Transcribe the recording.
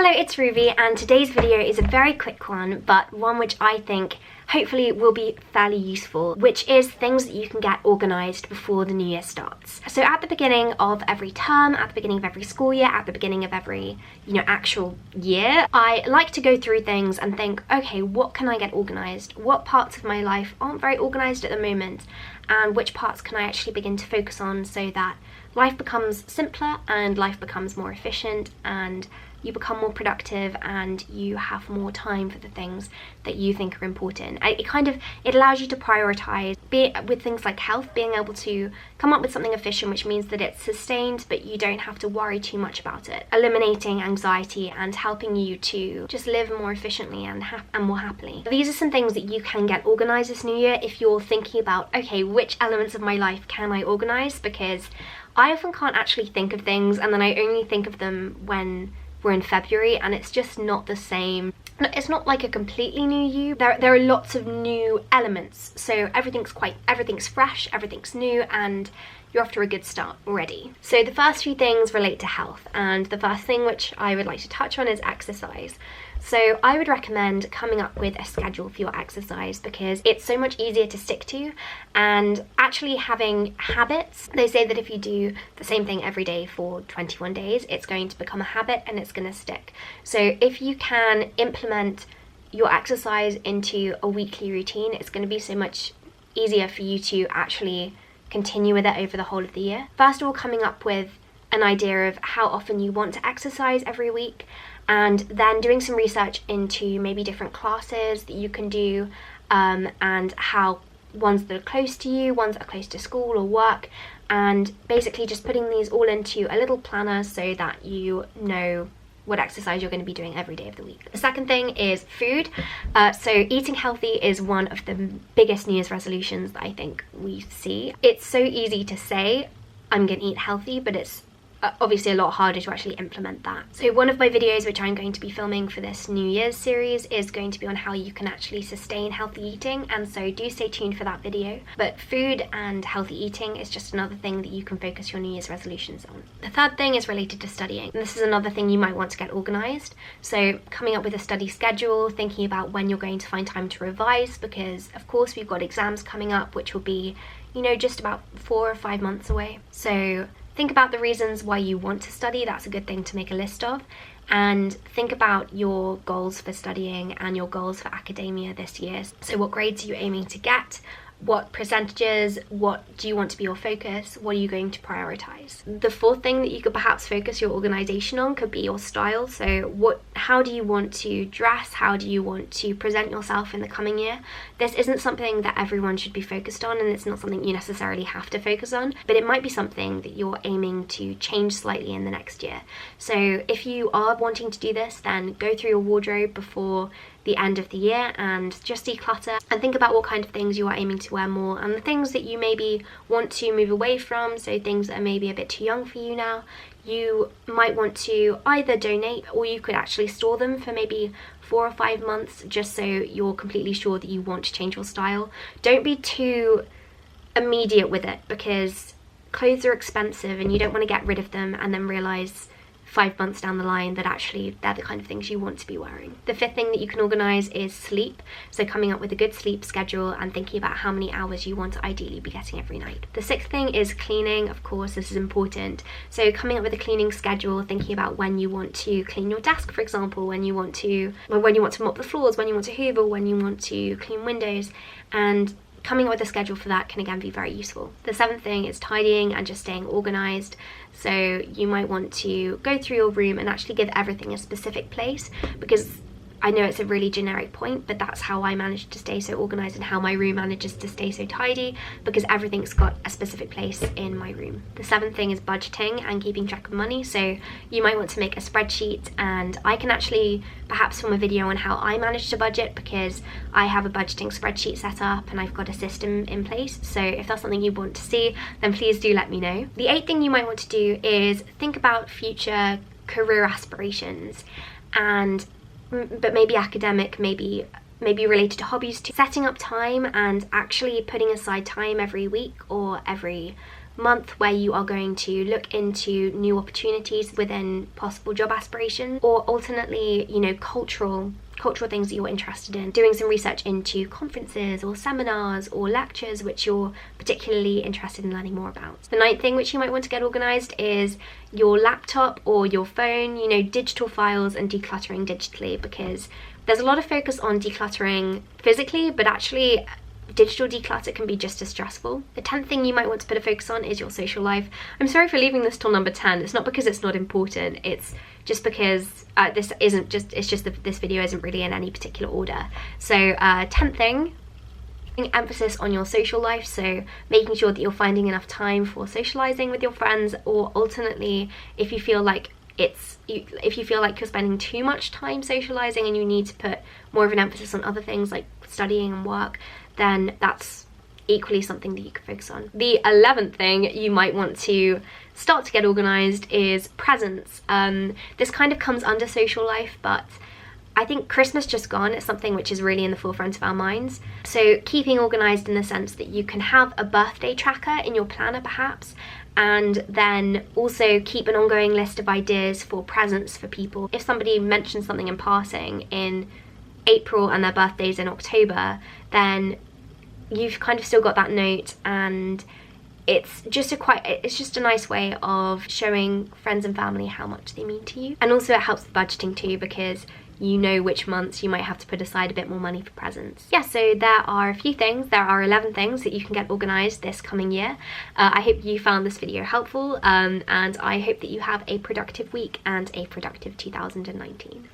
Hello, it's Ruby, and today's video is a very quick one, but one which I think hopefully will be fairly useful, which is things that you can get organised before the new year starts. So at the beginning of every term, at the beginning of every school year, at the beginning of every, actual year, I like to go through things and think, okay, what can I get organised? What parts of my life aren't very organised at the moment? And which parts can I actually begin to focus on so that life becomes simpler and life becomes more efficient and you become more productive and you have more time for the things that you think are important. It allows you to prioritize, be it with things like health, being able to come up with something efficient, which means that it's sustained but you don't have to worry too much about it, eliminating anxiety and helping you to just live more efficiently and more happily. These are some things that you can get organized this new year if you're thinking about, okay, which elements of my life can I organize? Because I often can't actually think of things, and then I only think of them when we're in February, and it's just not the same. It's not like a completely new you. There are lots of new elements, so everything's fresh, everything's new, and you're off to a good start already. So the first few things relate to health, and the first thing which I would like to touch on is exercise. So I would recommend coming up with a schedule for your exercise because it's so much easier to stick to, and actually having habits. They say that if you do the same thing every day for 21 days, it's going to become a habit and it's going to stick. So if you can implement your exercise into a weekly routine, it's going to be so much easier for you to actually continue with it over the whole of the year. First of all, coming up with an idea of how often you want to exercise every week, and then doing some research into maybe different classes that you can do, and how ones that are close to you, ones that are close to school or work, and basically just putting these all into a little planner so that you know what exercise you're going to be doing every day of the week. The second thing is food. So eating healthy is one of the biggest New Year's resolutions that I think we see. It's so easy to say, I'm going to eat healthy, but it's obviously a lot harder to actually implement that. So one of my videos which I'm going to be filming for this New Year's series is going to be on how you can actually sustain healthy eating, and so do stay tuned for that video. But food and healthy eating is just another thing that you can focus your New Year's resolutions on. The third thing is related to studying, and this is another thing you might want to get organised. So coming up with a study schedule, thinking about when you're going to find time to revise, because of course we've got exams coming up which will be, just about 4 or 5 months away. So think about the reasons why you want to study. That's a good thing to make a list of. And think about your goals for studying and your goals for academia this year. So what grades are you aiming to get? What percentages? What do you want to be your focus? What are you going to prioritize? The fourth thing that you could perhaps focus your organization on could be your style. So how do you want to dress? How do you want to present yourself in the coming year? This isn't something that everyone should be focused on, and it's not something you necessarily have to focus on, but it might be something that you're aiming to change slightly in the next year. So if you are wanting to do this, then go through your wardrobe before the end of the year and just declutter and think about what kind of things you are aiming to wear more, and the things that you maybe want to move away from, so things that are maybe a bit too young for you now, you might want to either donate, or you could actually store them for maybe 4 or 5 months just so you're completely sure that you want to change your style. Don't be too immediate with it, because clothes are expensive and you don't want to get rid of them and then realise 5 months down the line that actually they're the kind of things you want to be wearing. The fifth thing that you can organise is sleep. So coming up with a good sleep schedule and thinking about how many hours you want to ideally be getting every night. The sixth thing is cleaning. Of course, this is important. So coming up with a cleaning schedule, thinking about when you want to clean your desk, for example, when you want to mop the floors, when you want to hoover, when you want to clean windows, and coming up with a schedule for that can again be very useful. The seventh thing is tidying and just staying organised. So you might want to go through your room and actually give everything a specific place, because I know it's a really generic point, but that's how I manage to stay so organised and how my room manages to stay so tidy, because everything's got a specific place in my room. The seventh thing is budgeting and keeping track of money. So you might want to make a spreadsheet, and I can actually perhaps film a video on how I manage to budget, because I have a budgeting spreadsheet set up and I've got a system in place. So if that's something you want to see, then please do let me know. The eighth thing you might want to do is think about future career aspirations, but maybe academic, maybe related to hobbies too. Setting up time and actually putting aside time every week or every month where you are going to look into new opportunities within possible job aspirations, or alternately, you know, cultural things that you're interested in, doing some research into conferences or seminars or lectures which you're particularly interested in learning more about. The ninth thing which you might want to get organized is your laptop or your phone, you know, digital files and decluttering digitally, because there's a lot of focus on decluttering physically, but actually digital declutter can be just as stressful. The 10th thing you might want to put a focus on is your social life. I'm sorry for leaving this till number 10. It's not because it's not important, it's just because this video isn't really in any particular order. So 10th thing, emphasis on your social life, so making sure that you're finding enough time for socializing with your friends, or alternately, if you feel like you're spending too much time socializing and you need to put more of an emphasis on other things like studying and work, then that's equally something that you can focus on. The 11th thing you might want to start to get organized is presents. This kind of comes under social life, but I think Christmas just gone is something which is really in the forefront of our minds. So keeping organized in the sense that you can have a birthday tracker in your planner perhaps, and then also keep an ongoing list of ideas for presents for people. If somebody mentions something in passing in April and their birthday's in October, then you've kind of still got that note, and it's just a nice way of showing friends and family how much they mean to you. And also it helps with budgeting too, because you know which months you might have to put aside a bit more money for presents. Yeah, so there are a few things. There are 11 things that you can get organised this coming year. I hope you found this video helpful, and I hope that you have a productive week and a productive 2019.